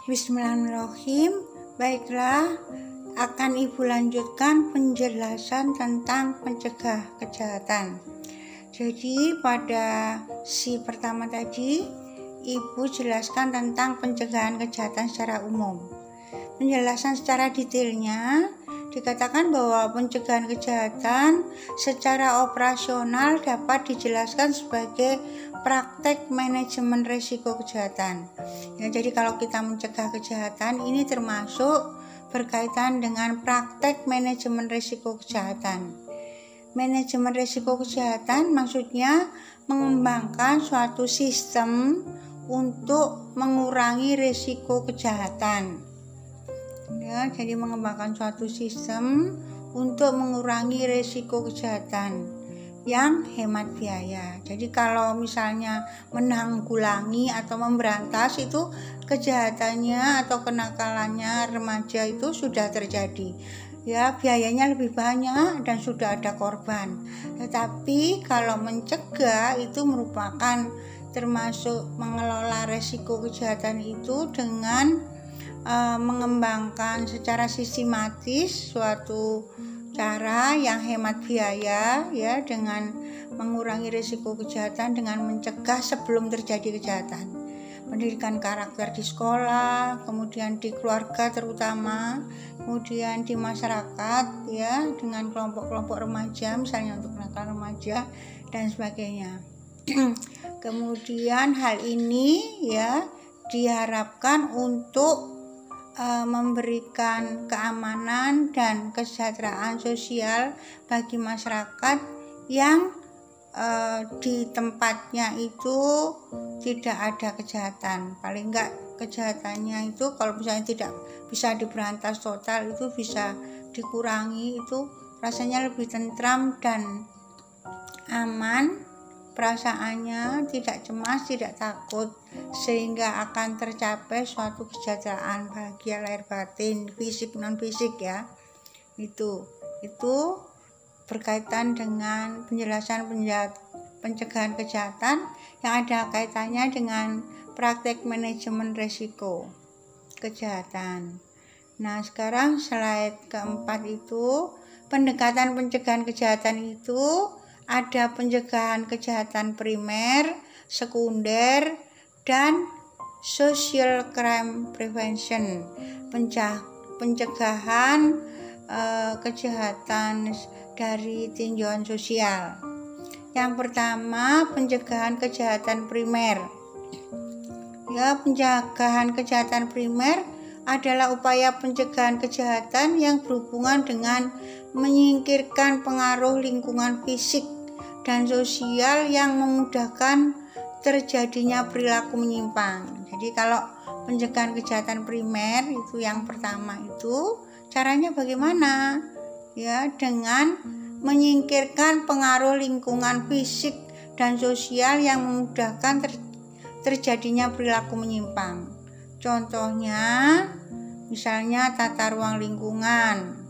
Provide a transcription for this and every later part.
Bismillahirrahmanirrahim. Baiklah, akan Ibu lanjutkan penjelasan tentang mencegah kejahatan. Jadi pada pertama tadi Ibu jelaskan tentang pencegahan kejahatan secara umum. Penjelasan secara detailnya dikatakan bahwa pencegahan kejahatan secara operasional dapat dijelaskan sebagai praktek manajemen risiko kejahatan. Ya, jadi kalau kita mencegah kejahatan ini termasuk berkaitan dengan praktek manajemen risiko kejahatan. Manajemen risiko kejahatan maksudnya mengembangkan suatu sistem untuk mengurangi risiko kejahatan. Ya, jadi mengembangkan suatu sistem untuk mengurangi risiko kejahatan yang hemat biaya. Jadi kalau misalnya menanggulangi atau memberantas itu kejahatannya atau kenakalannya remaja itu sudah terjadi, ya biayanya lebih banyak dan sudah ada korban. Tetapi kalau mencegah itu merupakan termasuk mengelola risiko kejahatan itu dengan mengembangkan secara sistematis suatu cara yang hemat biaya, ya, dengan mengurangi risiko kejahatan dengan mencegah sebelum terjadi kejahatan. Pendidikan karakter di sekolah, kemudian di keluarga terutama, kemudian di masyarakat, ya, dengan kelompok-kelompok remaja misalnya untuk kenakalan remaja dan sebagainya. Kemudian hal ini ya diharapkan untuk memberikan keamanan dan kesejahteraan sosial bagi masyarakat yang di tempatnya itu tidak ada kejahatan. Paling enggak kejahatannya itu kalau misalnya tidak bisa diberantas total itu bisa dikurangi, itu rasanya lebih tentram dan aman, perasaannya tidak cemas, tidak takut, sehingga akan tercapai suatu kesejahteraan bahagia lahir batin, fisik non fisik, ya. Itu berkaitan dengan penjelasan pencegahan kejahatan yang ada kaitannya dengan praktek manajemen risiko kejahatan. Nah, sekarang slide keempat itu pendekatan pencegahan kejahatan itu ada pencegahan kejahatan primer, sekunder, dan social crime prevention, pencegahan kejahatan dari tinjauan sosial. Yang pertama, pencegahan kejahatan primer. Ya, pencegahan kejahatan primer adalah upaya pencegahan kejahatan yang berhubungan dengan menyingkirkan pengaruh lingkungan fisik dan sosial yang memudahkan terjadinya perilaku menyimpang. Jadi kalau pencegahan kejahatan primer itu yang pertama itu caranya bagaimana? Ya, dengan menyingkirkan pengaruh lingkungan fisik dan sosial yang memudahkan terjadinya perilaku menyimpang. Contohnya misalnya tata ruang lingkungan.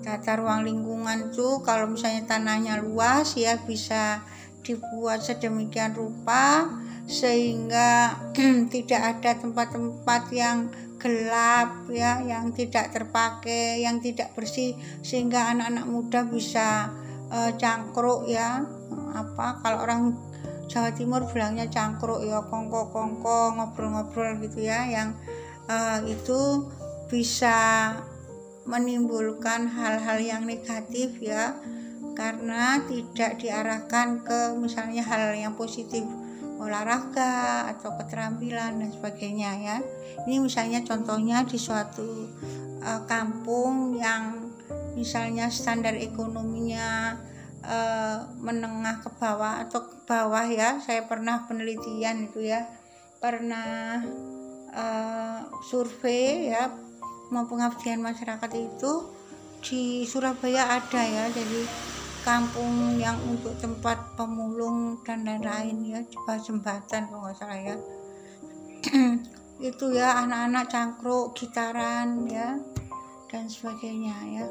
Tata ruang lingkungan itu kalau misalnya tanahnya luas, ya bisa dibuat sedemikian rupa sehingga tidak ada tempat-tempat yang gelap, ya, yang tidak terpakai, yang tidak bersih, sehingga anak-anak muda bisa cangkruk, ya. Kalau orang Jawa Timur bilangnya cangkruk, ya, kongko-kongko, ngobrol-ngobrol gitu, ya, yang itu bisa menimbulkan hal-hal yang negatif, ya, karena tidak diarahkan ke misalnya hal yang positif, olahraga atau keterampilan dan sebagainya, ya. Ini misalnya contohnya di suatu kampung yang misalnya standar ekonominya menengah ke bawah atau ke bawah, ya. Saya pernah penelitian itu, ya, pernah survei, ya, mau pengabdian masyarakat itu di Surabaya ada, ya, jadi kampung yang untuk tempat pemulung dan lain-lain, ya, di bawah jembatan kalau nggak salah, ya. Itu, ya, anak-anak cangkruk, gitaran, ya, dan sebagainya, ya.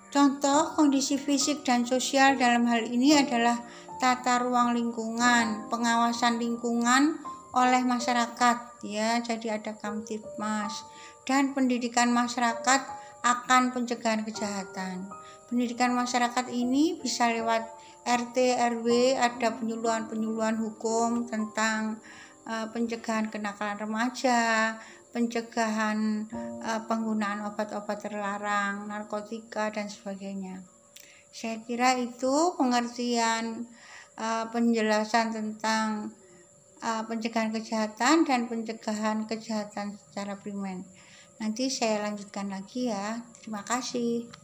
Contoh kondisi fisik dan sosial dalam hal ini adalah tata ruang lingkungan, pengawasan lingkungan oleh masyarakat, ya. Jadi ada Kamtibmas dan pendidikan masyarakat akan pencegahan kejahatan. Pendidikan masyarakat ini bisa lewat RT RW, ada penyuluhan hukum tentang pencegahan kenakalan remaja, pencegahan penggunaan obat-obat terlarang, narkotika dan sebagainya. Saya kira itu pengertian penjelasan tentang pencegahan kejahatan dan pencegahan kejahatan secara primer. Nanti saya lanjutkan lagi ya. Terima kasih.